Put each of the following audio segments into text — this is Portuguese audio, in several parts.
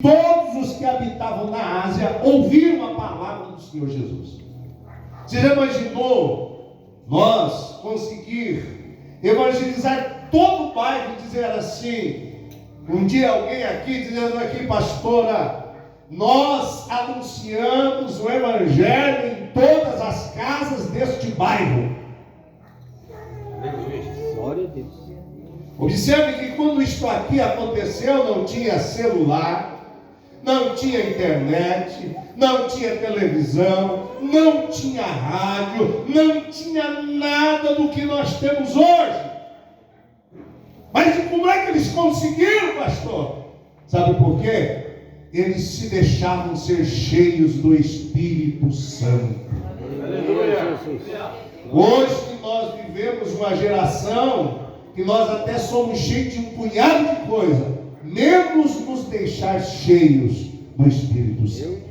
Todos os que habitavam na Ásia ouviram a palavra do Senhor Jesus. Você já imaginou nós conseguir evangelizar todo o bairro e dizer assim, um dia alguém aqui dizendo aqui, pastora, nós anunciamos o evangelho em todas as casas deste bairro. Glória a Deus. Observe que quando isto aqui aconteceu, não tinha celular, não tinha internet, não tinha televisão, não tinha rádio, não tinha nada do que nós temos hoje. Mas como é que eles conseguiram, pastor? Sabe por quê? Eles se deixavam ser cheios do Espírito Santo. Aleluia. Hoje nós vivemos uma geração que nós até somos cheios de um punhado de coisa, menos nos deixar cheios do Espírito Santo.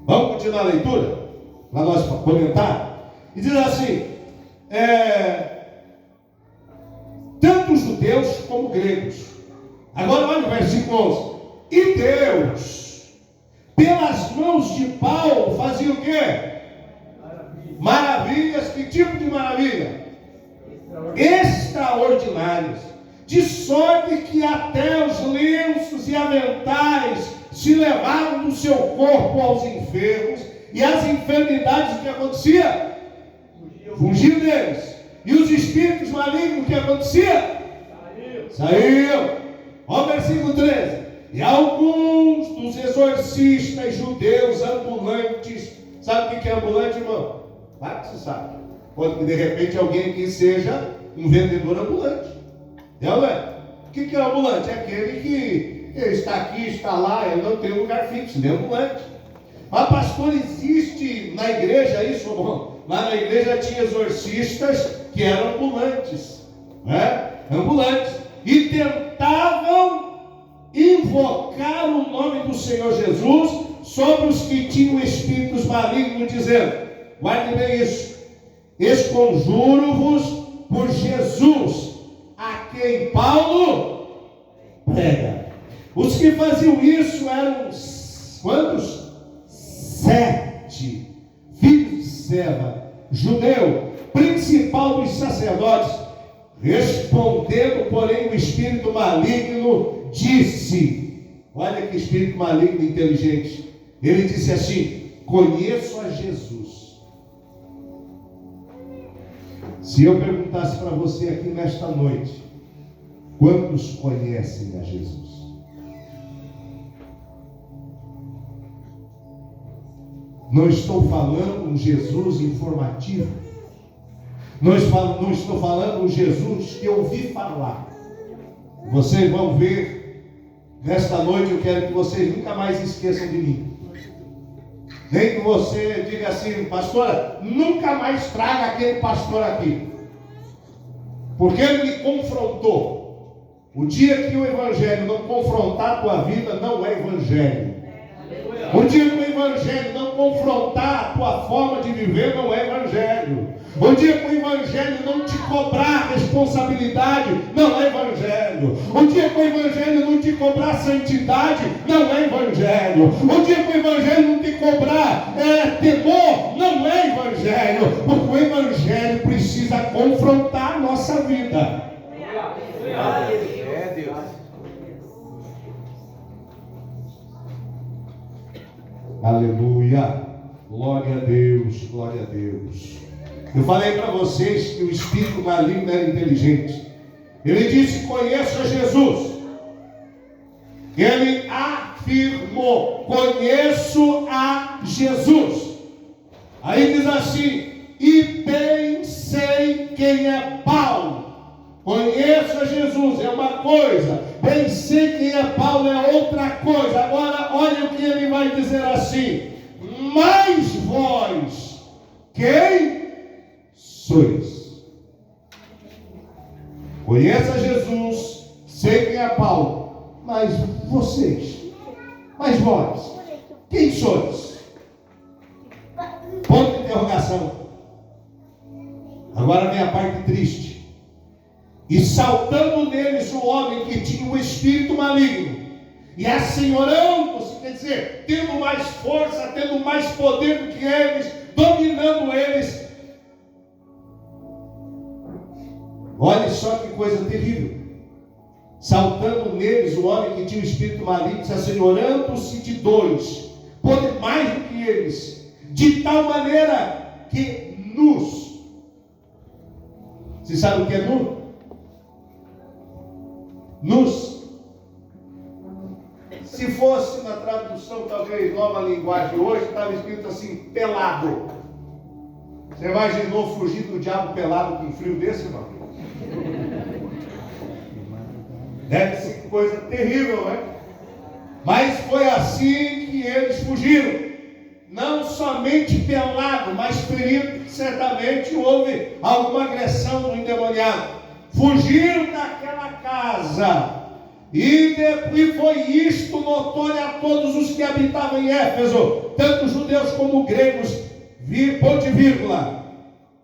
Vamos continuar a leitura? Para nós comentar. E diz assim, tanto judeus como gregos. Agora olha o versículo 11. E Deus, pelas mãos de Paulo, fazia o quê? Maravilhas. Que tipo de maravilha? Extraordinárias. De sorte que até os lenços e aventais se levaram do seu corpo aos enfermos, e as enfermidades, o que acontecia? Fugiam deles. E os espíritos malignos, o que acontecia? Saíam. Olha o versículo 13. E alguns dos exorcistas judeus ambulantes, sabe o que é ambulante, irmão? Claro que você sabe. Pode que de repente alguém aqui seja um vendedor ambulante. Não é? O que é ambulante? É aquele que está aqui, está lá, ele não tem um lugar fixo, ele é ambulante. Mas pastor, existe na igreja isso? Bom, lá na igreja tinha exorcistas que eram ambulantes, né? Ambulantes. E tentavam invocar o nome do Senhor Jesus sobre os que tinham espíritos malignos, dizendo, guarde bem isso, esconjuro-vos por Jesus, a quem Paulo prega. Os que faziam isso eram quantos? 7 filhos de Seva, judeu, principal dos sacerdotes. Respondendo, porém, o espírito maligno disse, olha que espírito maligno inteligente, ele disse assim, conheço a Jesus. Se eu perguntasse para você aqui nesta noite, quantos conhecem a Jesus? Não estou falando um Jesus informativo, não estou falando um Jesus que eu ouvi falar. Vocês vão ver, nesta noite eu quero que vocês nunca mais esqueçam de mim. Nem que você diga assim, pastora, nunca mais traga aquele pastor aqui, porque ele me confrontou. O dia que o evangelho não confrontar a tua vida, não é evangelho. O dia que o evangelho não confrontar a tua forma de viver, não é evangelho. O dia que o evangelho não te cobrar responsabilidade, não é evangelho. O dia que o evangelho não te cobrar santidade, não é evangelho. O dia que o evangelho não te cobrar temor, não é evangelho. Porque o evangelho precisa confrontar a nossa vida. É Deus. Aleluia. Glória a Deus, glória a Deus. Eu falei para vocês que o espírito maligno era inteligente. Ele disse, conheço a Jesus. Ele afirmou, conheço a Jesus. Aí diz assim, e bem sei quem é Paulo. Conheço a Jesus, é uma coisa. Bem sei quem é Paulo, é outra coisa. Agora, olha o que ele vai dizer assim. Mas vós, quem sois? Conheço a Jesus, sei quem é Paulo. Mas vocês, mas vós, quem sois? Ponto de interrogação. Agora vem a parte triste. E saltando neles o homem que tinha um espírito maligno, e assenhorando-se, quer dizer, tendo mais força, tendo mais poder do que eles, dominando eles. Olha só que coisa terrível. Saltando neles o homem que tinha o espírito maligno, assenhorando-se de dois, poder mais do que eles, de tal maneira que nus. Você sabe o que é nu? Nus. Se fosse na tradução, talvez nova linguagem hoje, estava escrito assim, pelado. Você imaginou fugir do diabo pelado com um frio desse, irmão? Deve ser coisa terrível, né? Mas foi assim que eles fugiram. Não somente pelado, mas ferido, certamente houve alguma agressão no endemoniado. Fugiram daquela casa. E foi isto notório a todos os que habitavam em Éfeso, tanto judeus como gregos, ponto e vírgula.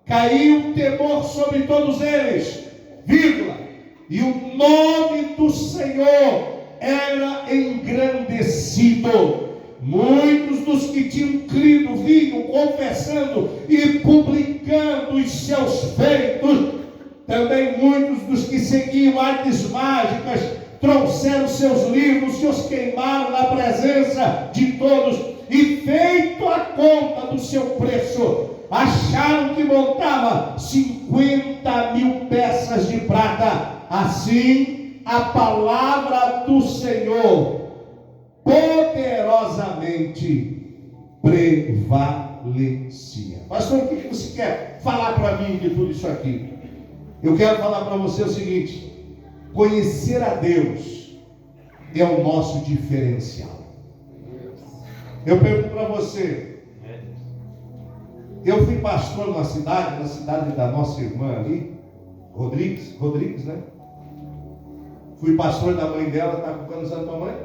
Caiu temor sobre todos eles, vírgula. E o nome do Senhor era engrandecido. Muitos dos que tinham crido vinham confessando e publicando os seus feitos. Também muitos dos que seguiam artes mágicas trouxeram seus livros e os queimaram na presença de todos. E feito a conta do seu preço, acharam que montava 50.000 peças de prata. Assim, a palavra do Senhor poderosamente prevalecia. Pastor, o que você quer falar para mim de tudo isso aqui? Eu quero falar para você o seguinte: conhecer a Deus é o nosso diferencial. Eu pergunto para você, eu fui pastor na cidade da nossa irmã ali, Rodrigues, né? Fui pastor da mãe dela. Está com quantos anos tua mãe?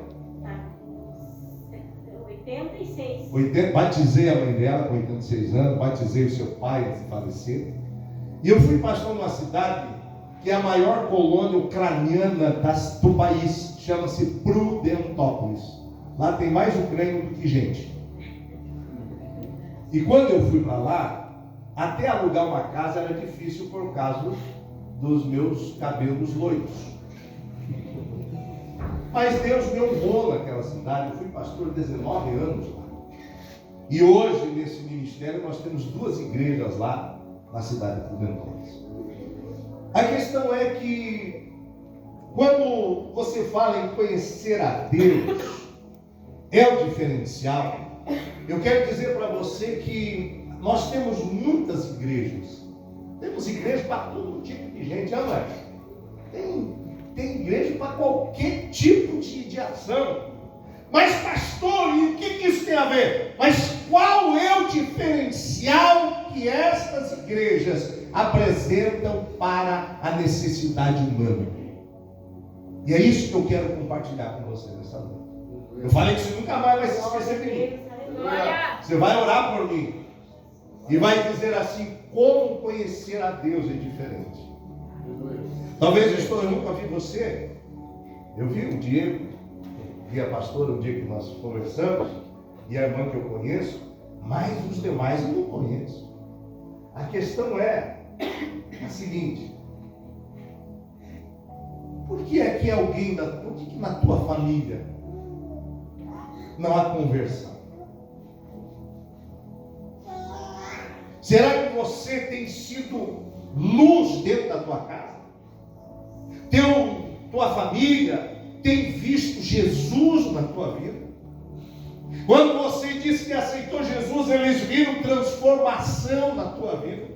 Tá. 86. Batizei a mãe dela com 86 anos, batizei o seu pai antes de falecer. E eu fui pastor numa cidade que é a maior colônia ucraniana do país, chama-se Prudentópolis. Lá tem mais ucraniano do que gente. E quando eu fui para lá, até alugar uma casa era difícil por causa dos meus cabelos loiros. Mas Deus me honrou naquela cidade. Eu fui pastor 19 anos lá. E hoje, nesse ministério, nós temos 2 igrejas lá na cidade de Prudentópolis. A questão é que, quando você fala em conhecer a Deus, é o diferencial. Eu quero dizer para você que nós temos muitas igrejas. Temos igrejas para todo tipo de gente, André. Tem igreja para qualquer tipo de ação. Mas, pastor, e o que isso tem a ver? Mas qual é o diferencial que estas igrejas apresentam para a necessidade humana? E é isso que eu quero compartilhar com você nessa noite. Eu falei que você nunca mais vai se esquecer de mim. Você vai orar por mim e vai dizer assim: como conhecer a Deus é diferente. Talvez eu nunca vi você. Eu vi o Diego, vi a pastora um dia que nós conversamos, e a irmã que eu conheço, mas os demais eu não conheço. A questão é a seguinte: por que é que por que na tua família não há conversão? Será que você tem sido luz dentro da tua casa? Tua família tem visto Jesus na tua vida? Quando você disse que aceitou Jesus, eles viram transformação na tua vida.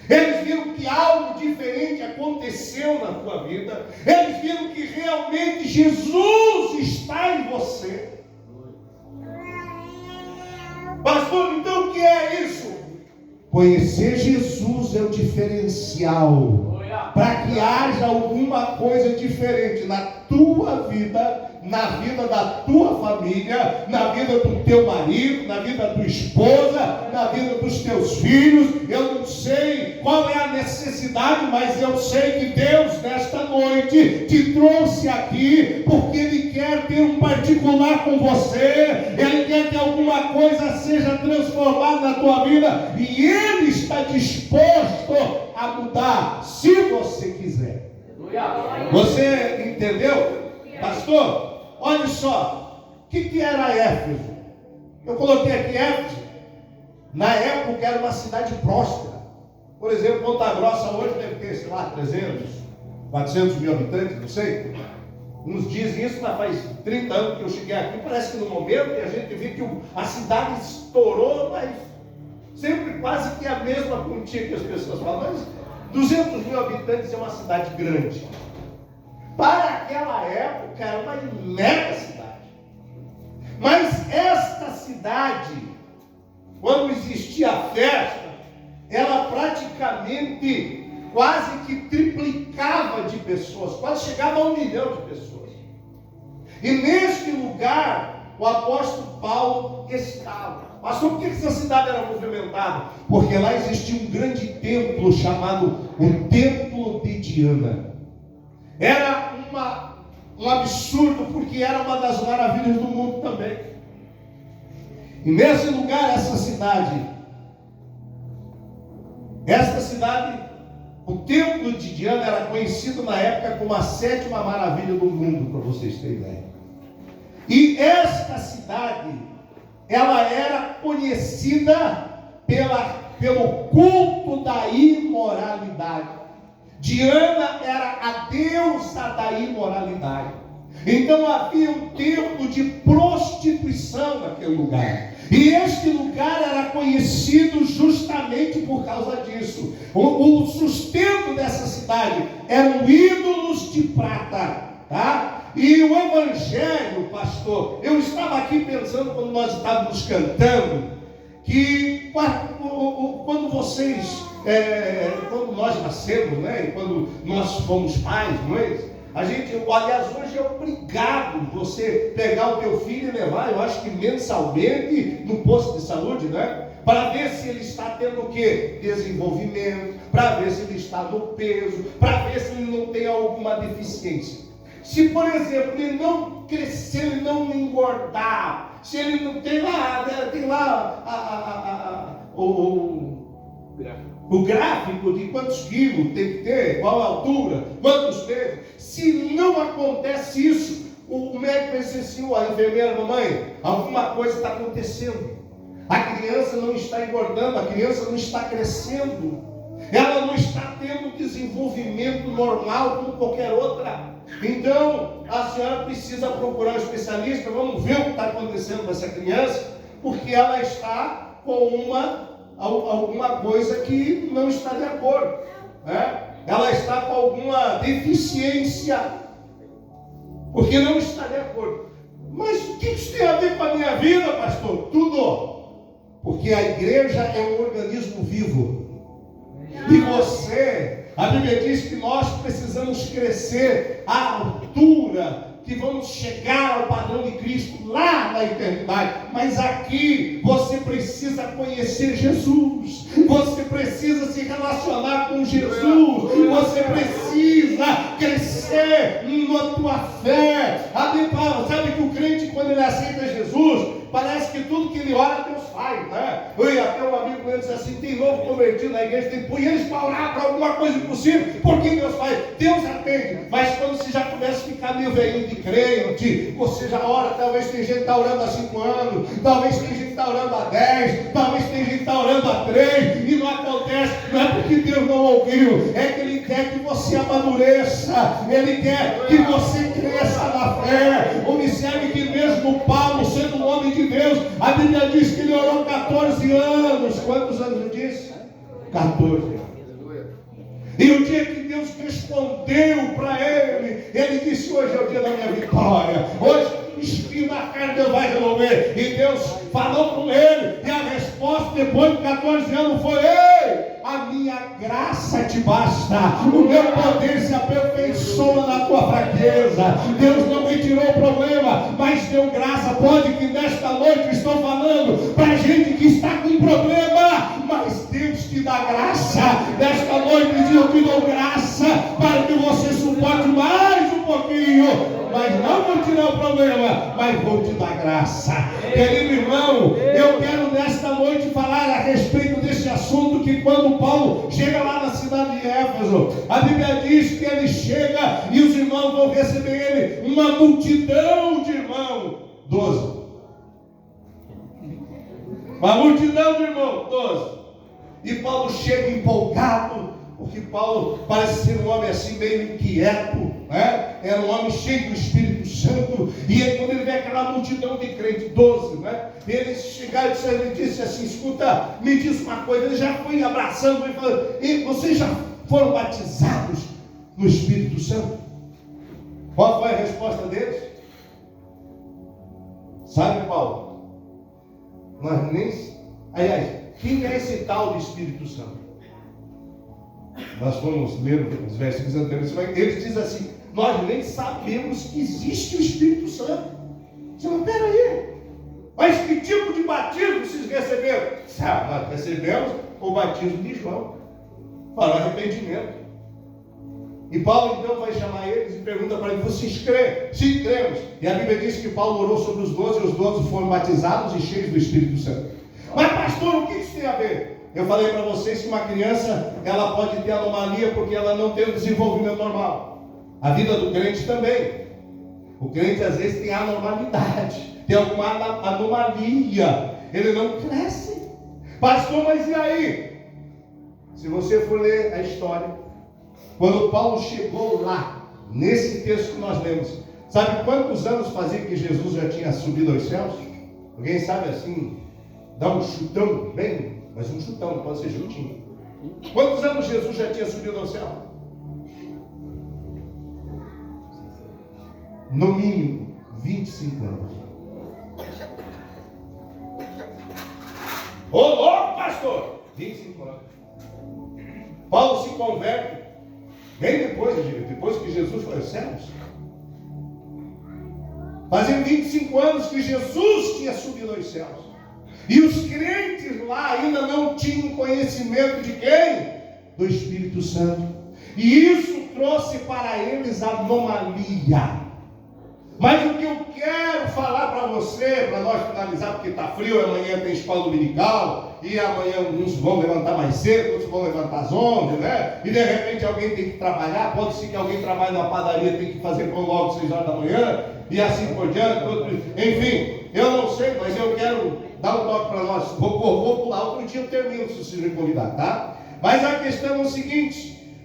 Eles viram que algo diferente aconteceu na tua vida. Eles viram que realmente Jesus está em você. Pastor, então o que é isso? Conhecer Jesus é o diferencial. Para que haja alguma coisa diferente na tua vida na vida da tua família, na vida do teu marido, na vida da tua esposa, na vida dos teus filhos. Eu não sei qual é a necessidade, mas eu sei que Deus nesta noite te trouxe aqui porque Ele quer ter um particular com você. Ele quer que alguma coisa seja transformada na tua vida e Ele está disposto a mudar, se você quiser. Você entendeu? Pastor, olha só, o que era Éfeso? Eu coloquei aqui Éfeso. Na época era uma cidade próspera. Por exemplo, Ponta Grossa hoje deve ter, sei lá, 300, 400 mil habitantes, não sei. Uns dizem isso, mas faz 30 anos que eu cheguei aqui. Parece que no momento que a gente vê que a cidade estourou, mas sempre quase que a mesma quantia que as pessoas falam. Mas 200 mil habitantes é uma cidade grande. Para aquela época era uma mega cidade. Mas esta cidade, quando existia a festa, ela praticamente quase que triplicava de pessoas, quase chegava a 1 milhão de pessoas. E neste lugar o apóstolo Paulo estava. Pastor, por que essa cidade era movimentada? Porque lá existia um grande templo chamado o Templo de Diana. Era um absurdo, porque era uma das maravilhas do mundo também. E nesse lugar, esta cidade, o Templo de Diana era conhecido na época como a 7ª maravilha do mundo, para vocês terem ideia. E esta cidade, ela era conhecida pelo culto da imoralidade. Diana era a deusa da imoralidade. Então havia um templo de prostituição naquele lugar. E este lugar era conhecido justamente por causa disso. O sustento dessa cidade eram ídolos de prata, tá? E o evangelho, pastor, eu estava aqui pensando quando nós estávamos cantando, que quando nós nascemos, né? E quando nós fomos pais, mães, aliás, hoje é obrigado você pegar o teu filho e levar, eu acho que mensalmente, no posto de saúde, né? Para ver se ele está tendo o quê? Desenvolvimento, para ver se ele está no peso, para ver se ele não tem alguma deficiência. Se, por exemplo, ele não crescer, ele não engordar, se ele não tem lá, o gráfico de quantos quilos tem que ter, qual a altura, quantos pesos. Se não acontece isso, o médico pensa assim, a enfermeira, mamãe, alguma coisa está acontecendo. A criança não está engordando, a criança não está crescendo, ela não está tendo desenvolvimento normal como qualquer outra. Então, a senhora precisa procurar um especialista, vamos ver o que está acontecendo com essa criança, porque ela está com alguma coisa que não está de acordo, né? Ela está com alguma deficiência, porque não está de acordo. Mas o que isso tem a ver com a minha vida, pastor? Tudo, porque a igreja é um organismo vivo, e você, a Bíblia diz que nós precisamos crescer à altura, que vamos chegar ao padrão de Cristo lá na eternidade. Mas aqui você precisa conhecer Jesus, você precisa se relacionar com Jesus, você precisa crescer na tua fé. Sabe que o crente, quando ele aceita Jesus, parece que tudo que ele ora, Deus faz, né? Até um amigo meu disse assim, tem novo convertido na igreja, tem que pôr eles para orar para alguma coisa impossível. Por que Deus faz? Deus atende. Mas quando você já começa a ficar meio velhinho de crente, você já ora, talvez tem gente que está orando há 5 anos, talvez tem gente que está orando há 10, talvez tem gente que está orando há 3, e não acontece. Não é porque Deus não ouviu, é que Ele quer que você amadureça, Ele quer que você cresça na fé. Observe que mesmo Paulo, sendo um homem de Deus, a Bíblia diz que ele orou 14 anos. Quantos anos ele disse? 14. E o dia que Deus respondeu para ele disse, hoje é o dia da minha vitória, hoje o espinho na carne Deus vai resolver. E Deus falou com ele, e a resposta depois de 14 anos foi, ei, a minha graça te basta, o meu poder se aperfeiçoa na tua fraqueza. Deus não retirou o problema, mas deu graça. Pode que nesta noite estou falando para gente que está com problema, mas Deus te dá graça. Nesta noite eu te dou graça para que você suporte mais um pouquinho. Mas não vou tirar o problema, mas vou te dar graça. Querido irmão, eu quero nesta noite falar a respeito desse assunto, que quando Paulo chega lá na cidade de Éfeso, a Bíblia diz que ele chega e os irmãos vão receber ele, uma multidão de irmãos, 12. Uma multidão de irmãos, 12. E Paulo chega empolgado, porque Paulo parece ser um homem assim meio inquieto, né? Era um homem cheio do Espírito Santo. E aí, quando ele vê aquela multidão de crentes, 12, né? Ele chegaram e ele disse assim: escuta, me diz uma coisa. Ele já foi abraçando e falando: e vocês já foram batizados no Espírito Santo? Qual foi a resposta deles? Sabe, Paulo? Nós nem... Aliás, quem é esse tal de Espírito Santo? Nós vamos ler os versículos anteriores. Eles dizem assim: nós nem sabemos que existe o Espírito Santo. Você não, peraí, mas que tipo de batismo vocês receberam? Nós recebemos o batismo de João para o arrependimento. E Paulo então vai chamar eles e pergunta para eles: vocês creem? Sim, cremos. E a Bíblia diz que Paulo orou sobre os 12 e os 12 foram batizados e cheios do Espírito Santo. Mas pastor, o que isso tem a ver? Eu falei para vocês que uma criança, ela pode ter anomalia porque ela não tem um desenvolvimento normal. A vida do crente também. O crente às vezes tem anormalidade, tem alguma anomalia. Ele não cresce. Pastor, mas e aí? Se você for ler a história, quando Paulo chegou lá, nesse texto que nós lemos, sabe quantos anos fazia que Jesus já tinha subido aos céus? Alguém sabe assim, dá um chutão bem? Mas um chutão, não pode ser juntinho. Quantos anos Jesus já tinha subido ao céu? No mínimo 25 anos. Ô louco, pastor! 25 anos. Paulo se converte bem depois que Jesus foi aos céus. Fazia 25 anos que Jesus tinha subido aos céus. E os crentes lá ainda não tinham conhecimento de quem? Do Espírito Santo. E isso trouxe para eles anomalia. Mas o que eu quero falar para você, para nós finalizar, porque está frio, amanhã tem escola dominical, e amanhã uns vão levantar mais cedo, outros vão levantar às 11, né? E de repente alguém tem que trabalhar, pode ser que alguém trabalhe na padaria, tem que fazer pão logo 6 horas da manhã, e assim por diante, enfim, eu não sei, mas eu quero dar um toque para nós. Vou pular, outro dia eu termino, se vocês me convidar, tá? Mas a questão é o seguinte: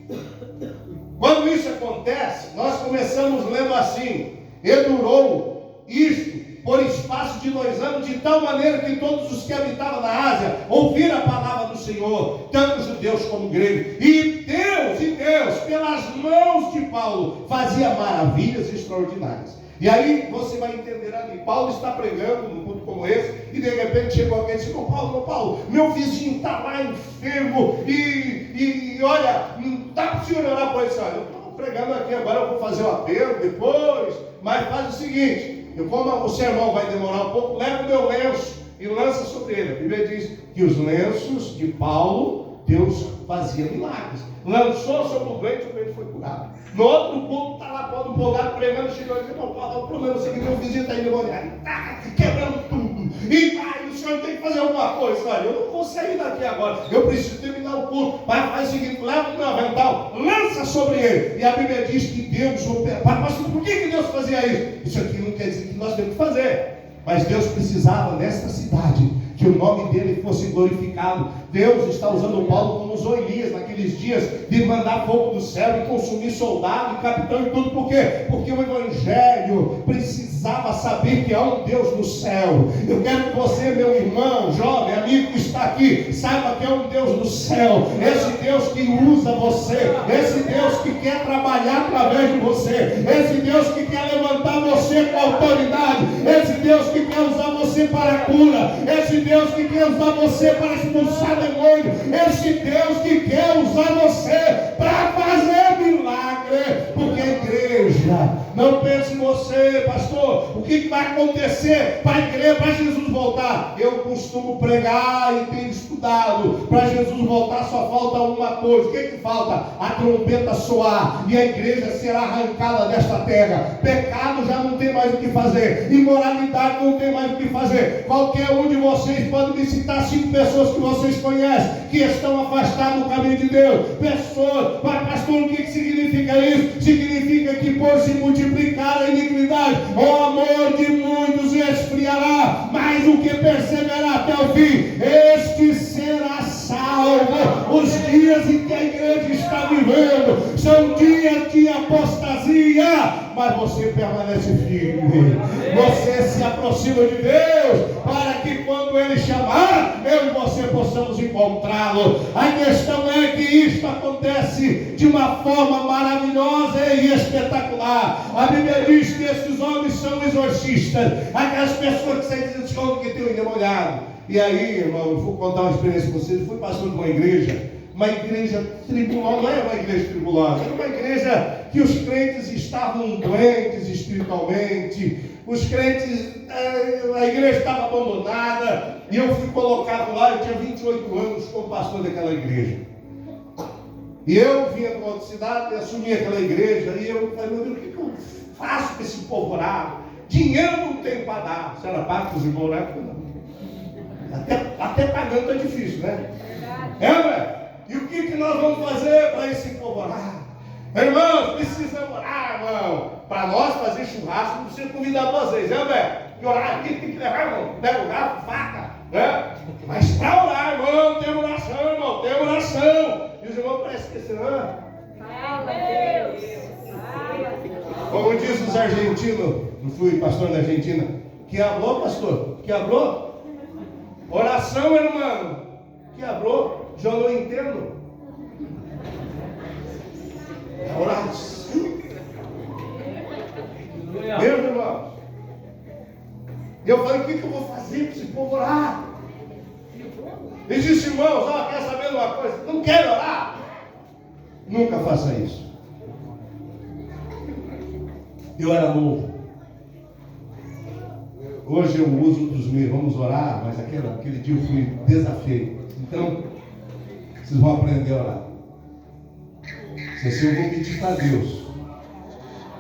quando isso acontece, nós começamos lendo assim: e durou isto por espaço de 2 anos, de tal maneira que todos os que habitavam na Ásia ouviram a palavra do Senhor, tanto judeus como gregos. E Deus, pelas mãos de Paulo, fazia maravilhas extraordinárias. E aí você vai entender ali, Paulo está pregando num culto como esse, e de repente chegou alguém e disse: Ô Paulo, meu vizinho está lá enfermo, e olha, dá para o senhor orar por isso? Olha, eu estou pregando aqui, agora eu vou fazer o apelo depois, mas faz o seguinte, como o sermão vai demorar um pouco, leva o meu lenço e lança sobre ele. A Bíblia diz que os lenços de Paulo, Deus fazia milagres. Lançou sobre o doente foi curado. No outro culto, está lá Paulo empolgado, pregando, chegou e disse: não, Paulo, o problema é o seguinte, meu vizinho está endemoniado, está quebrando tudo, e o senhor tem que fazer alguma coisa. Olha, eu não vou sair daqui agora, eu preciso terminar o culto, mas faz o seguinte, leva o meu avental, lança sobre ele. E a Bíblia diz que Deus opera. Mas por que Deus fazia isso? Isso aqui não quer dizer que nós temos que fazer, mas Deus precisava nesta cidade que o nome dele fosse glorificado. Deus está usando Paulo como usou Elias naqueles dias, de mandar fogo do céu e consumir soldado e capitão e tudo. Por quê? Porque o evangelho precisava saber que há um Deus no céu. Eu quero que você, meu irmão, jovem, amigo que está aqui, saiba que há um Deus no céu. Esse Deus que usa você, esse Deus que quer trabalhar através de você, esse Deus que quer levantar você com autoridade, esse Deus que quer usar você você para a cura, esse Deus que quer usar você para expulsar demônio, esse Deus que quer usar você para fazer milagre, porque a igreja, não pense em você, pastor, o que vai acontecer para a igreja, para Jesus voltar? Eu costumo pregar e tenho estudado, para Jesus voltar só falta uma coisa. O que falta? A trombeta soar e a igreja será arrancada desta terra. Pecado já não tem mais o que fazer, imoralidade não tem mais o que fazer. Qualquer um de vocês pode me citar 5 pessoas que vocês conhecem que estão afastadas do caminho de Deus. Pessoas, pastor, o que significa isso? Significa que por se multiplicar a iniquidade, o amor de muitos esfriará, mas o que perseverar até o fim, este será salvo. Os dias em que a igreja está vivendo são dias de apostasia, mas você permanece firme, você se aproxima de Deus, para que quando Ele chamar, eu e você possamos encontrá-lo. A questão é que isto acontece de uma forma maravilhosa e espetacular. A Bíblia diz que esses homens são exorcistas, aquelas pessoas que saem dizendo que tem um endemoniado. E aí, irmão, eu vou contar uma experiência com vocês. Eu fui pastor de uma igreja tribulosa, não era uma igreja tribulosa, era uma igreja que os crentes estavam doentes espiritualmente, os crentes, a igreja estava abandonada, e eu fui colocado lá. Eu tinha 28 anos como pastor daquela igreja, e eu vinha para outra cidade e assumi aquela igreja, e eu falei, meu Deus, o que eu faço com esse povo orado? Dinheiro não tenho para dar. Se era pago para os irmãos orar, até pagando é difícil, né? Velho? E o que nós vamos fazer para esse povo orar? Irmãos, precisamos orar, irmão. Para nós fazer churrasco, não precisa convidar vocês, velho? E orar aqui tem que levar, irmão. Pega o garfo, faca, né? Mas para orar, irmão, tem oração, irmão, tem oração. E os irmãos parecem que assim, fala, Deus. Como diz os argentinos, não fui pastor na Argentina, que hablou, pastor? Que hablou? Oração, irmão. Que hablou? Eu não entendo. Oração. Meus irmãos, eu falei, o que eu vou fazer para esse povo orar? E disse, irmãos, quer saber de uma coisa? Não quero orar? Nunca faça isso. Eu era novo. Hoje eu uso dos meus, vamos orar, mas aquele dia eu fui desafiei. Então, vocês vão aprender a orar. Se eu vou pedir para Deus,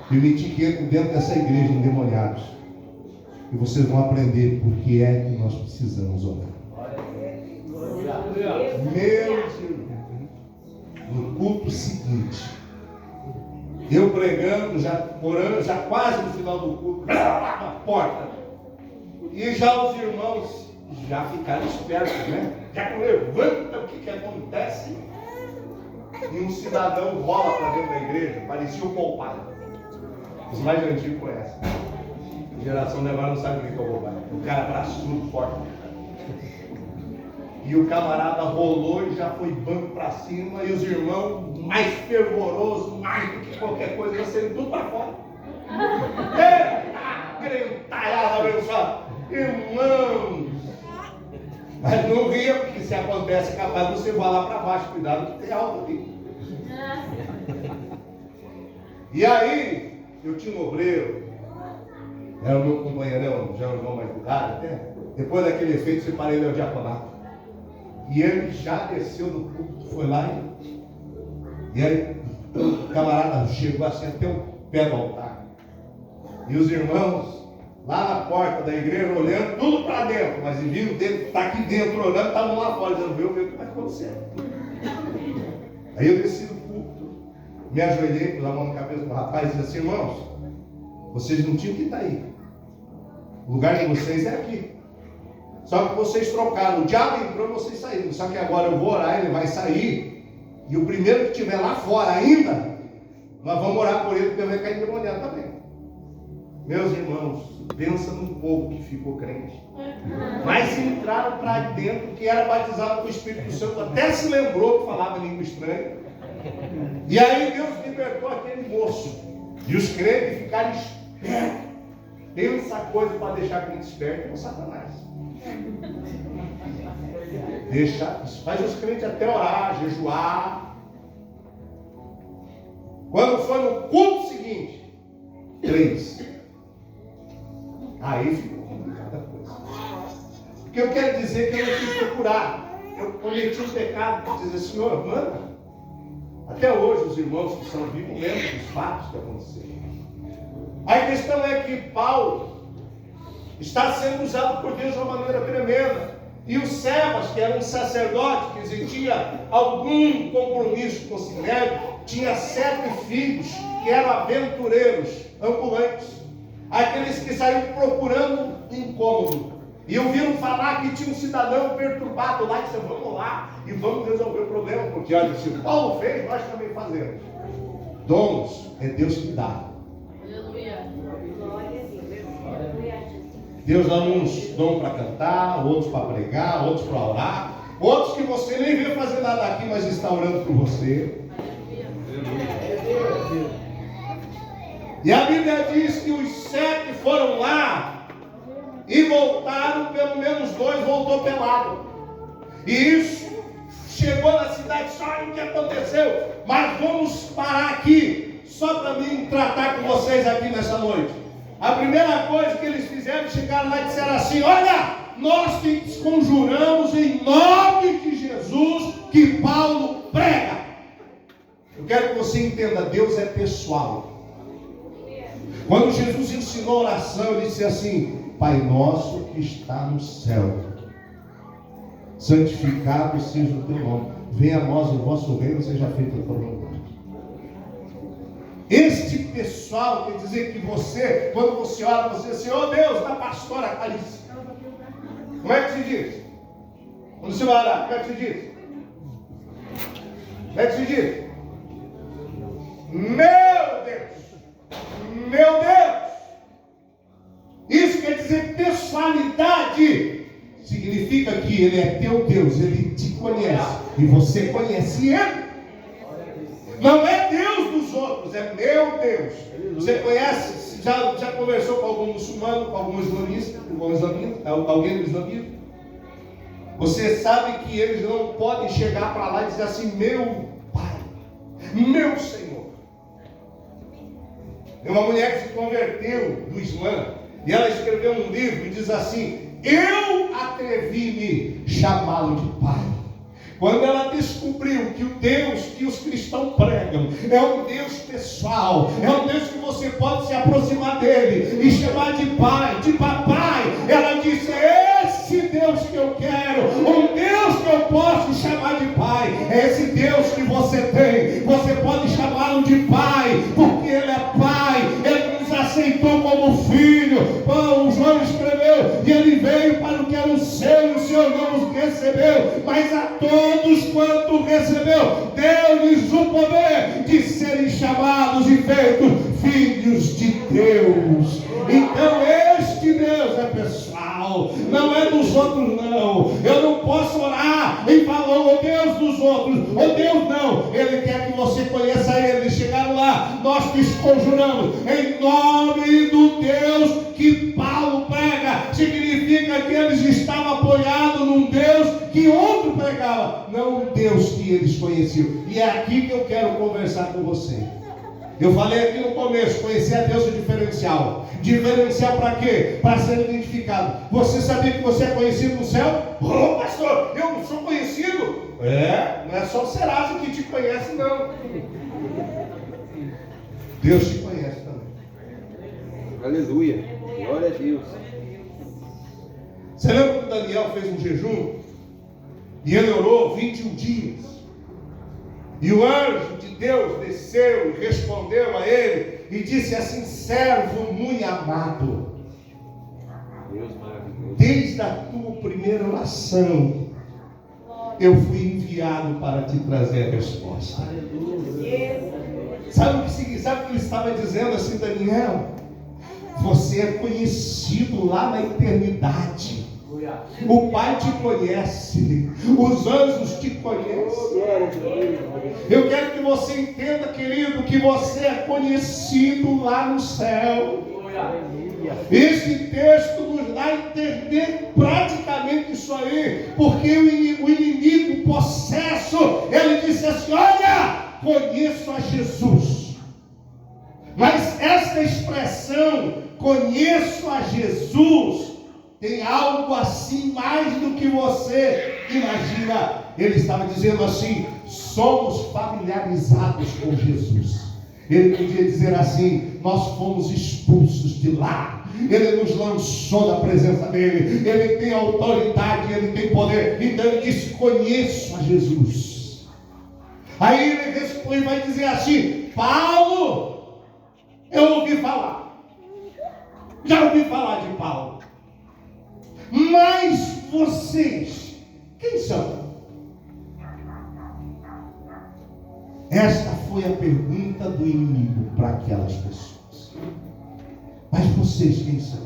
permitir que entre dentro dessa igreja endemoniados, e vocês vão aprender por que é que nós precisamos orar. Meus irmãos, no culto seguinte, eu pregando, já orando, já quase no final do culto, na porta, e já os irmãos já ficaram espertos, né? Já levanta, o que acontece? E um cidadão rola para dentro da igreja, parecia o poupado. Os mais antigos conhecem. A geração de agora não sabe o que é o poupado. O cara braçudo, forte. E o camarada rolou e já foi banco para cima, e os irmãos mais fervorosos, mais do que qualquer coisa, já saíram tudo para fora. Grentalhada, abençoada. Irmãos, mas não ria, porque se acontece, é capaz de você voar lá para baixo. Cuidado que tem algo ali. E aí, eu tinha um obreiro, era o meu companheirão, já um irmão mais idade até. Depois daquele efeito, separei ele ao diaconato. E ele já desceu do púlpito, foi lá e aí o camarada chegou assim até o pé do altar. E os irmãos lá na porta da igreja olhando tudo para dentro, mas viram dele, está aqui dentro olhando, estavam lá fora, dizendo, ver o que vai acontecer. Aí eu desci do púlpito, me ajoelhei, pus a mão na cabeça do rapaz e disse assim, irmãos, vocês não tinham que estar aí. O lugar de vocês é aqui. Só que vocês trocaram, o diabo entrou e vocês saíram. Só que agora eu vou orar, ele vai sair, e o primeiro que estiver lá fora ainda, nós vamos orar por ele, porque ele vai cair endemoniado também. Meus irmãos, pensa num povo que ficou crente. Mas entraram para dentro, que era batizado com o Espírito Santo, até se lembrou que falava língua estranha. E aí Deus libertou aquele moço. E os crentes ficaram espertos. pensa coisa para deixar a gente esperto, é o Satanás. Faz os crentes até orar, jejuar. Quando for no culto seguinte, 3. Aí ficou complicada a coisa. O que eu quero dizer é que eu não fui procurar. Eu cometi um pecado de dizer, Senhor, manda. Até hoje os irmãos que são vivos lembram dos fatos que aconteceram. A questão é que Paulo está sendo usado por Deus de uma maneira tremenda. E o Sebas, que era um sacerdote, que tinha algum compromisso com o Sinédrio, tinha 7 filhos que eram aventureiros, ambulantes. Aqueles que saíam procurando incômodo. E ouviram falar que tinha um cidadão perturbado lá, e disseram, vamos lá e vamos resolver o problema. Porque olha, se o Paulo fez, nós também fazemos. Dons é Deus que dá. Deus dá uns dons para cantar, outros para pregar, outros para orar, outros que você nem vê fazer nada aqui, mas está orando por você. E a Bíblia diz que os 7 foram lá e voltaram, pelo menos 2 voltou pelado. E isso chegou na cidade, sabe o que aconteceu? Mas vamos parar aqui, só para mim tratar com vocês aqui nessa noite. A primeira coisa que eles fizeram, chegaram lá e disseram assim, olha, nós te conjuramos em nome de Jesus que Paulo prega. Eu quero que você entenda, Deus é pessoal. Quando Jesus ensinou a oração, ele disse assim, Pai nosso que está no céu, santificado seja o teu nome, venha a nós o vosso reino, seja feita a tua vontade. Este pessoal quer dizer que você, quando você ora, você diz assim, oh Deus, da pastora Clarice. Como é que se diz? Quando você vai orar, como é que se diz? Como é que se diz? Meu Deus! Meu Deus! Isso quer dizer pessoalidade. Significa que Ele é teu Deus, Ele te conhece. E você conhece Ele. Não é Deus dos outros, é meu Deus. Você conhece, já conversou com algum muçulmano, com algum islamista, alguém do islamismo? Você sabe que eles não podem chegar para lá e dizer assim, meu Pai, meu Senhor. Tem uma mulher que se converteu do Islã, e ela escreveu um livro e diz assim, eu atrevi-me chamá-lo de Pai. Quando ela descobriu que o Deus que os cristãos pregam é um Deus pessoal, é um Deus que você pode se aproximar dele e chamar de pai, de papai, ela disse, esse Deus que eu quero, um Deus que eu posso chamar de pai, é esse Deus que você tem, você pode chamá-lo de pai, porque ele é pai, ele nos aceitou como filho. O João escreveu, e ele veio para o que era o seu, e o Senhor não os recebeu, mas a todos quanto recebeu, deu-lhes o poder de serem chamados e feitos filhos de Deus. Então este Deus é pessoal, não é dos outros não. Eu não posso orar e falar, oh Deus dos outros, oh Deus não. Ele quer que você conheça Ele. Eles chegaram lá, nós te conjuramos em nome do Deus que Paulo prega. Significa que eles estavam apoiados num Deus que outro pregava, não um Deus que eles conheciam. E é aqui que eu quero conversar com você. Eu falei aqui no começo, conhecer a Deus é diferencial. Diferencial para quê? Para ser identificado. Você sabia que você é conhecido no céu? Oh, pastor, eu não sou conhecido. Não é só o Serasa que te conhece, não. Deus te conhece também. Aleluia. Glória a Deus. Você lembra que Daniel fez um jejum? E ele orou 21 dias. E o anjo de Deus desceu e respondeu a ele e disse assim, servo muito amado, desde a tua primeira oração eu fui enviado para te trazer a resposta. Sabe o que ele estava dizendo assim, Daniel? Você é conhecido lá na eternidade. O Pai te conhece, os anjos te conhecem. Eu quero que você entenda, querido, que você é conhecido lá no céu. Esse texto nos dá a entender praticamente isso aí, porque o inimigo possesso, ele disse assim: olha, conheço a Jesus. Mas esta expressão, conheço a Jesus, tem algo assim mais do que você imagina. Ele estava dizendo assim: somos familiarizados com Jesus. Ele podia dizer assim: nós fomos expulsos de lá. Ele nos lançou da presença dele. Ele tem autoridade, ele tem poder. Então ele disse: conheço a Jesus. Aí ele responde, vai dizer assim: Paulo, eu ouvi falar. Já ouvi falar de Paulo. Mas vocês, quem são? Esta foi a pergunta do inimigo para aquelas pessoas. Mas vocês, quem são?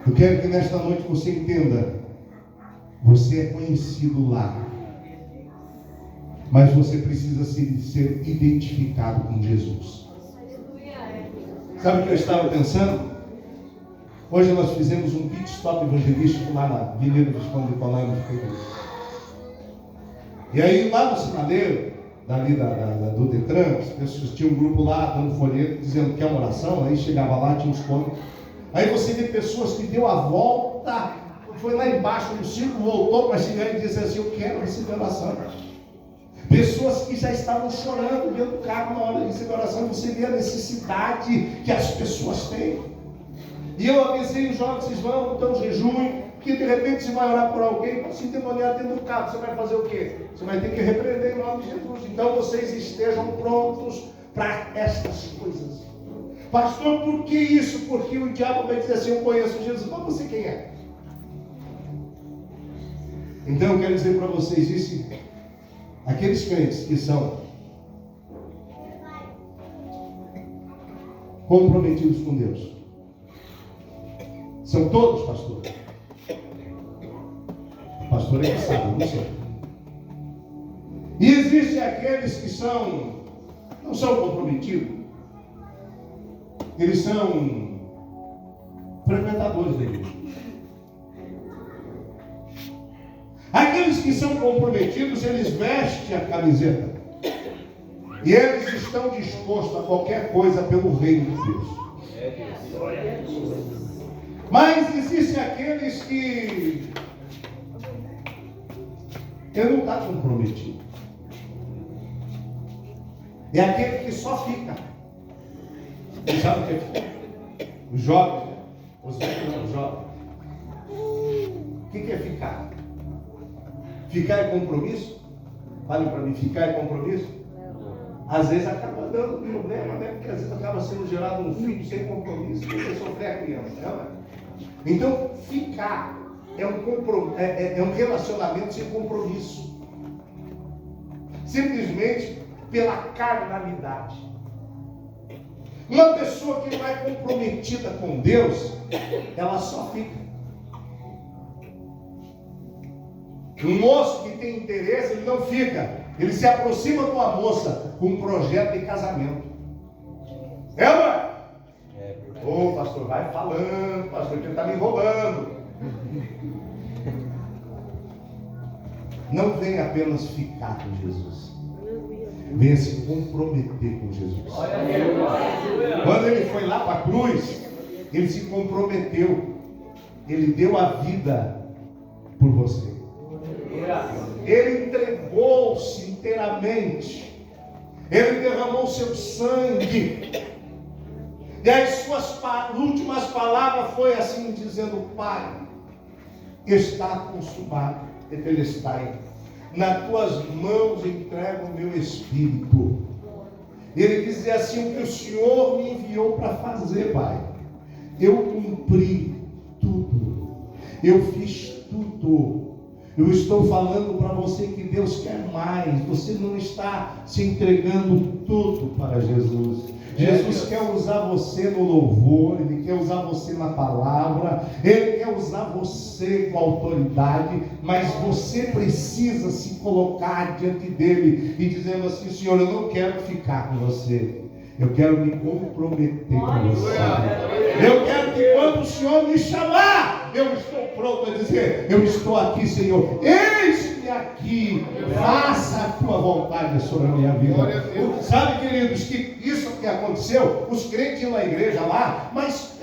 Eu quero que nesta noite você entenda: você é conhecido lá, mas você precisa ser identificado com Jesus. Sabe o que eu estava pensando? Hoje nós fizemos um pit stop evangelístico lá na Avenida Visconde de Colônia. E aí lá no sinaleiro dali do Detran, as pessoas tinham um grupo lá dando folheto dizendo que é uma oração. Aí chegava lá, tinha uns pontos. Aí você vê pessoas que deu a volta, foi lá embaixo no círculo, voltou para chegar e disse assim: eu quero receber oração. Pessoas que já estavam chorando dentro do carro na hora de receber oração. Você vê a necessidade que as pessoas têm. E eu avisei os jovens: vocês vão, então jejuem, que de repente você vai orar por alguém, se endemoniar dentro do carro, você vai fazer o quê? Você vai ter que repreender em nome de Jesus. Então vocês estejam prontos para estas coisas. Pastor, por que isso? Porque o diabo vai dizer assim: eu conheço Jesus. Mas você quem é? Então eu quero dizer para vocês isso: aqueles crentes que são comprometidos com Deus, são todos, pastor? O pastor é que sabe, não sei. E existem aqueles que não são comprometidos. Eles são frequentadores da igreja. Aqueles que são comprometidos, eles vestem a camiseta. E eles estão dispostos a qualquer coisa pelo reino de Deus. Mas existem aqueles que ele não está comprometido. É aquele que só fica. Você sabe o que é ficar? Os jovens, né? Os velhos não, os jovens. O que é ficar? Ficar é compromisso? Falem para mim, ficar é compromisso? Às vezes acaba dando problema, né? Porque às vezes acaba sendo gerado um filho sem compromisso, porque sofrer a criança, né? Então, ficar é um relacionamento sem compromisso. Simplesmente pela carnalidade. Uma pessoa que não é comprometida com Deus, ela só fica. Um moço que tem interesse, ele não fica. Ele se aproxima de uma moça com um projeto de casamento. É, mãe? Ô, pastor, vai falando, pastor, que ele está me enrolando. Não vem apenas ficar com Jesus. Venha se comprometer com Jesus. Quando ele foi lá para a cruz, ele se comprometeu. Ele deu a vida por você. Ele entregou-se inteiramente. Ele derramou seu sangue. E as suas últimas palavras foi assim, dizendo: Pai, está consumado. Tetelestai, nas tuas mãos entrego o meu espírito. Ele dizia assim: o que o Senhor me enviou para fazer, Pai, eu cumpri tudo, eu fiz tudo. Eu estou falando para você que Deus quer mais. Você não está se entregando tudo para Jesus. Jesus quer usar você no louvor, Ele quer usar você na palavra, Ele quer usar você com autoridade, mas você precisa se colocar diante dele e dizendo assim: Senhor, eu não quero ficar com você, Eu quero me comprometer com você. Eu quero que quando o Senhor me chamar, eu estou pronto a dizer: eu estou aqui, Senhor. Eis-me aqui. Faça a tua vontade sobre a minha vida. Sabe, queridos, que isso que aconteceu, os crentes iam na igreja lá, mas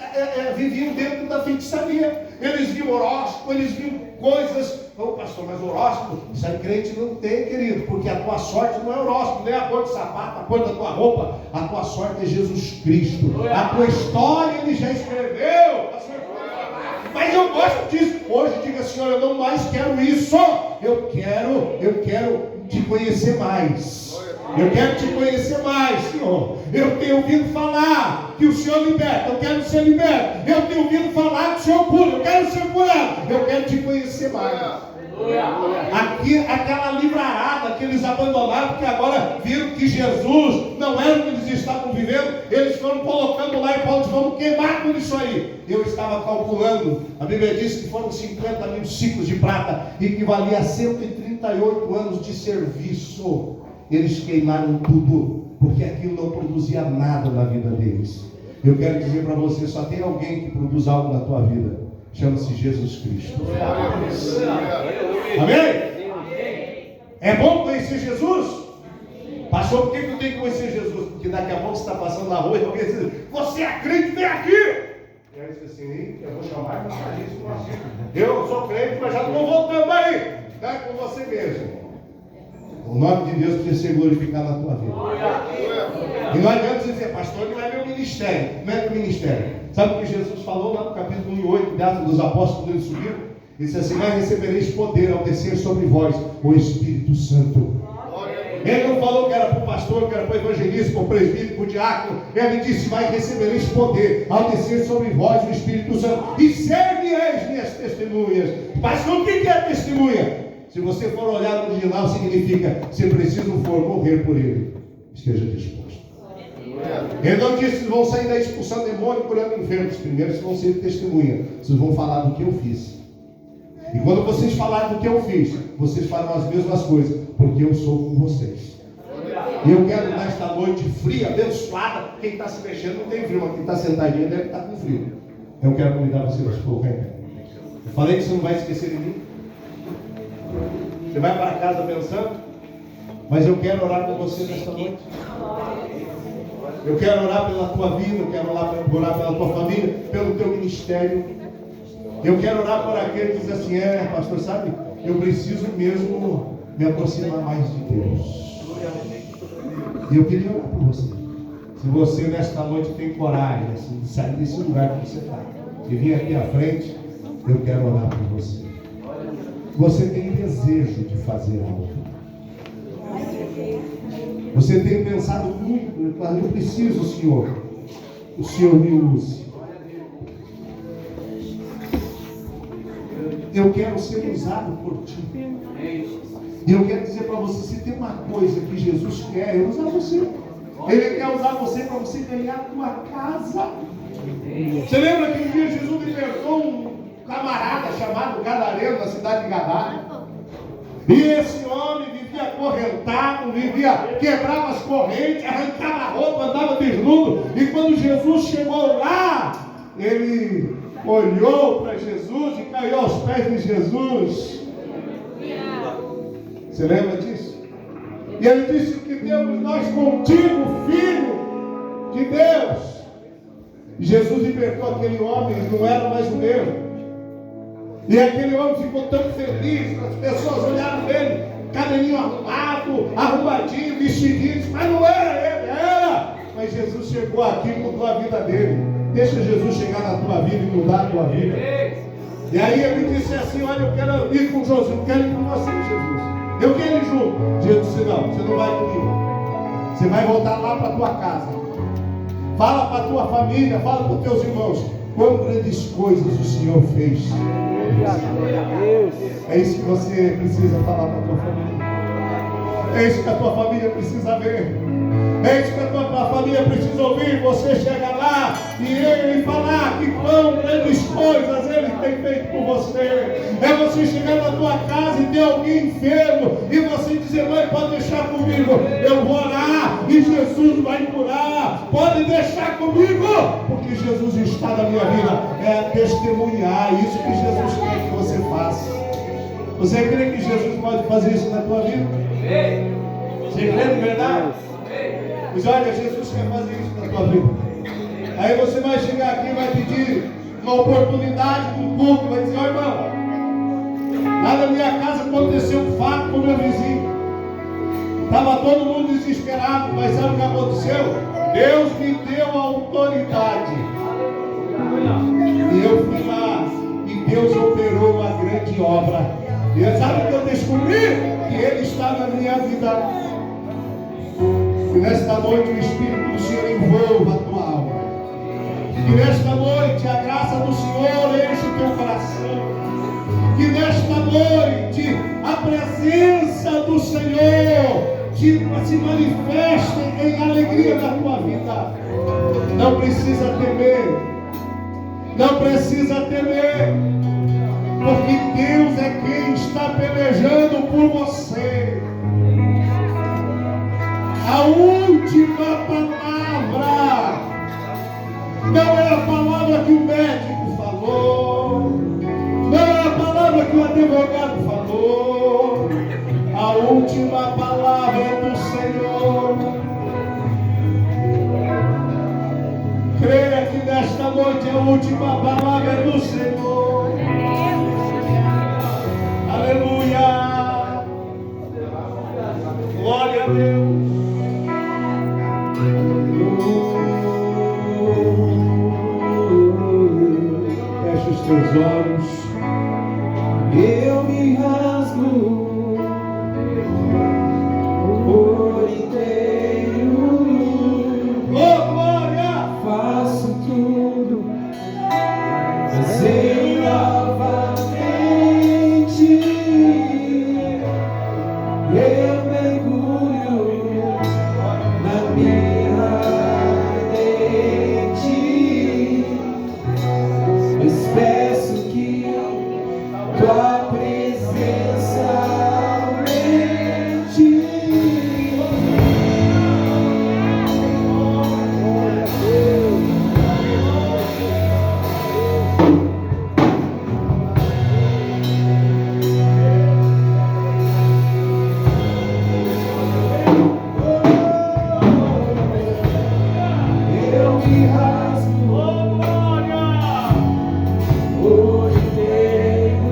viviam dentro da feitiçaria. Eles viam horóscopo, eles viam coisas. Ô pastor, mas horóscopo, isso aí crente não tem, querido, porque a tua sorte não é horóscopo, nem a cor de sapato, a cor da tua roupa. A tua sorte é Jesus Cristo. A tua história ele já escreveu. Mas eu gosto disso. Hoje diga: Senhor, eu não mais quero isso. Eu quero te conhecer mais. Eu quero te conhecer mais, Senhor. Eu tenho ouvido falar que o Senhor liberta. Eu quero ser liberto. Eu tenho ouvido falar que o Senhor cura. Eu quero ser curado. Eu quero te conhecer mais. Aqui, aquela livrarada que eles abandonaram, porque agora viram que Jesus não era o que eles estavam vivendo, eles foram colocando lá e Paulo disse: vamos queimar tudo isso aí. Eu estava calculando, a Bíblia diz que foram 50 mil ciclos de prata, equivalia a 138 anos de serviço. Eles queimaram tudo, porque aquilo não produzia nada na vida deles. Eu quero dizer para você: só tem alguém que produz algo na tua vida. Chama-se Jesus Cristo. Amém? É bom conhecer Jesus? Pastor, por que eu tenho que conhecer Jesus? Porque daqui a pouco você está passando na rua e alguém diz: você é crente, vem aqui. E aí você assim: eu vou chamar e passar isso. Eu sou crente, mas já estou voltando aí. É com você mesmo. O nome de Deus precisa ser glorificado na tua vida. E não adianta dizer: pastor, não é meu ministério. Não é meu ministério. Sabe o que Jesus falou lá no capítulo 8, de Atos dos Apóstolos, quando eles subiram? Ele disse assim: mas recebereis poder ao descer sobre vós o Espírito Santo. Ele não falou que era para o pastor, que era para o evangelista, para o presbítero, para o diácono. Ele disse: mas recebereis poder ao descer sobre vós o Espírito Santo. E ser-me-eis minhas testemunhas. Pastor, o que é testemunha? Se você for olhar no original, significa: se preciso for morrer por ele, esteja disposto. Ele não disse: vocês vão sair daí expulsando demônio, curando enfermos. Primeiro vocês vão ser testemunha. Vocês vão falar do que eu fiz. E quando vocês falarem do que eu fiz, vocês farão as mesmas coisas, porque eu sou com vocês. E eu quero nesta noite fria, abençoada. Quem está se mexendo não tem frio, mas quem está sentadinho deve estar com frio. Eu quero convidar vocês a expor. Eu falei que você não vai esquecer de mim. Você vai para casa pensando, mas eu quero orar por você nesta noite. Eu quero orar pela tua vida, eu quero orar pela tua família, pelo teu ministério. Eu quero orar por aquele que diz assim: pastor, sabe, eu preciso mesmo me aproximar mais de Deus. E eu queria orar por você. Se você nesta noite tem coragem assim, de sair desse lugar que você está e vir aqui à frente, eu quero orar por você. Você tem desejo de fazer algo. Você tem pensado muito: eu preciso, Senhor, o Senhor me use. Eu quero ser usado por Ti. E eu quero dizer para você: se tem uma coisa que Jesus quer, é usar você. Ele quer usar você para você ganhar a tua casa. Você lembra que um dia Jesus libertou um camarada chamado Gadareno, da cidade de Gadara? E esse homem vivia acorrentado, quebrava as correntes, arrancava a roupa, andava desnudo. E quando Jesus chegou lá, ele olhou para Jesus e caiu aos pés de Jesus. Você lembra disso? E ele disse: que temos nós contigo, Filho de Deus. E Jesus libertou aquele homem, ele não era mais o mesmo. E aquele homem ficou tão feliz, as pessoas olharam ele, cabelinho arrumado, arrumadinho, vestidinho, mas não era ele, era. Mas Jesus chegou aqui e mudou a vida dele. Deixa Jesus chegar na tua vida e mudar a tua vida. E aí ele disse assim: olha, eu quero ir com Josué, eu quero ir com você, Jesus. Eu quero ir junto. Jesus disse: não, você não vai comigo. Você vai voltar lá para a tua casa. Fala para a tua família, fala para os teus irmãos quão grandes coisas o Senhor fez. É isso que você precisa falar para a tua família. É isso que a tua família precisa ver. É isso que a tua família precisa ouvir. Você chega lá e ele falar que quão grandes coisas ele tem feito por você. É você chegar na tua casa e ter alguém enfermo e você dizer: mãe, pode deixar comigo, eu vou orar e Jesus vai curar. Pode deixar comigo, porque Jesus está na minha vida. É testemunhar isso que Jesus quer que você faça. Você crê que Jesus pode fazer isso na tua vida? Você crê de verdade? Mas olha, Jesus quer fazer isso na tua vida. Aí você vai chegar aqui e vai pedir uma oportunidade do culto. Vai dizer: ó, irmão, lá na minha casa aconteceu um fato com o meu vizinho. Estava todo mundo desesperado, mas sabe o que aconteceu? Deus me deu a autoridade. E eu fui lá e Deus operou uma grande obra. E sabe o que eu descobri? Que Ele está na minha vida. Que nesta noite o Espírito do Senhor envolva a tua alma. Que nesta noite a graça do Senhor enche o teu coração. Que nesta noite a presença do Senhor se manifeste em alegria na tua vida. Não precisa temer. Não precisa temer. Porque Deus é quem está pelejando por você. A última palavra não é a palavra que o médico falou, não é a palavra que o advogado falou. A última palavra é do Senhor. Creia que nesta noite a última palavra é do Senhor. Aleluia. Glória a Deus. Feche os teus olhos. Eu me rasgo por inteiro. Oh, glória! Faço tudo, mas eu novamente eu mergulho na minha ardente. Mas peço que tua presença aumente. Eu me rasgo Oh, glória! por inteiro.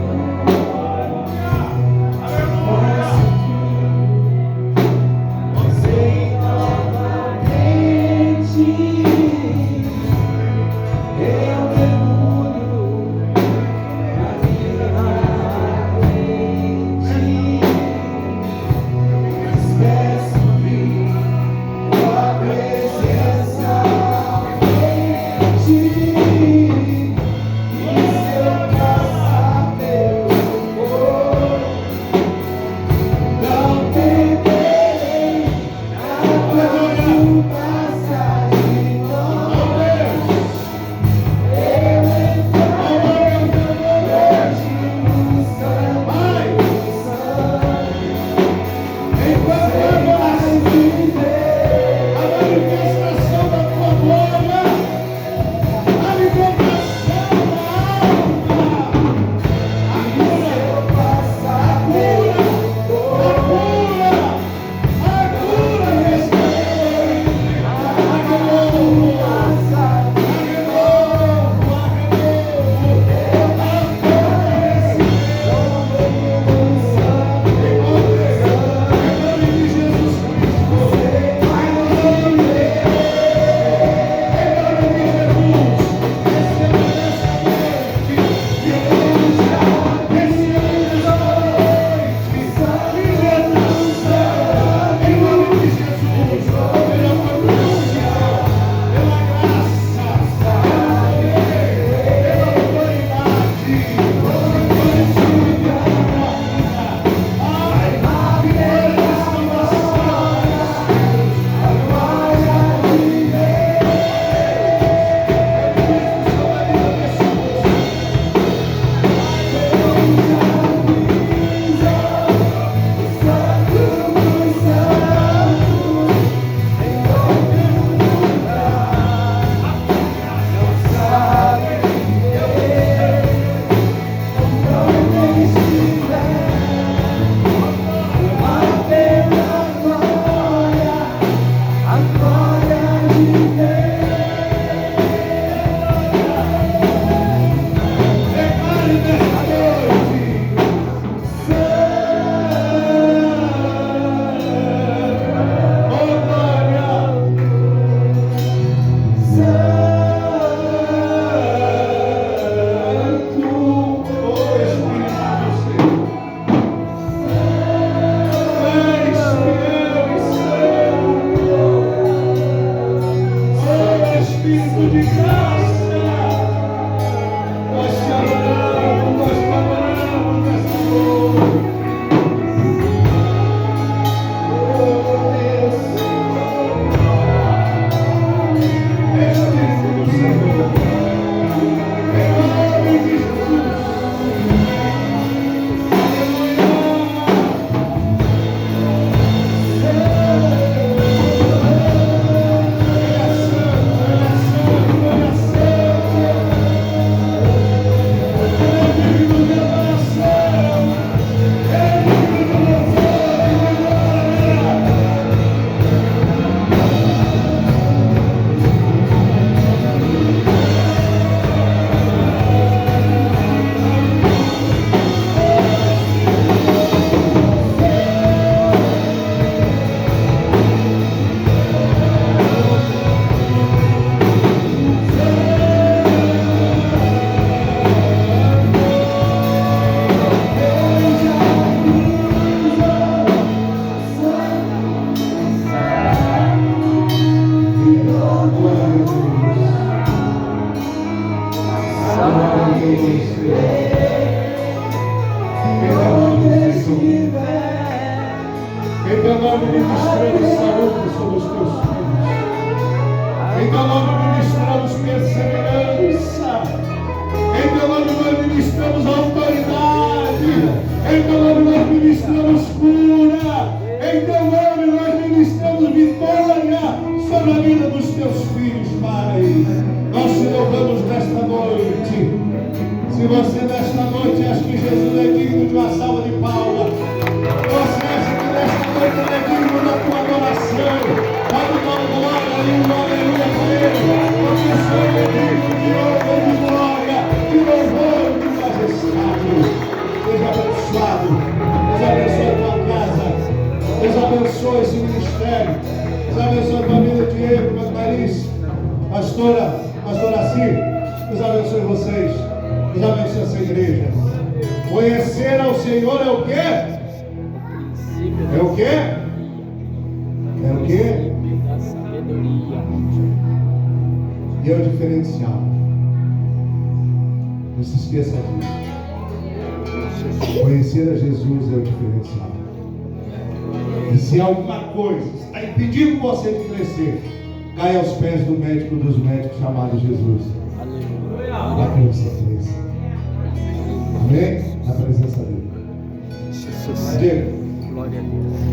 Seja abençoado. Deus abençoe a tua casa. Deus abençoe esse ministério. Deus abençoe a tua vida, Diego, Magdalice, pastora Cir. Deus abençoe vocês. Deus abençoe essa igreja. Conhecer ao Senhor é o quê? É o quê? É o quê? E é o diferencial. Não se esqueça disso. Conhecer a Jesus é o diferencial. E se alguma coisa está impedindo você de crescer, caia aos pés do médico dos médicos chamado Jesus. Lá que você cresce. Amém? Na presença dele. Diego. Glória a Deus.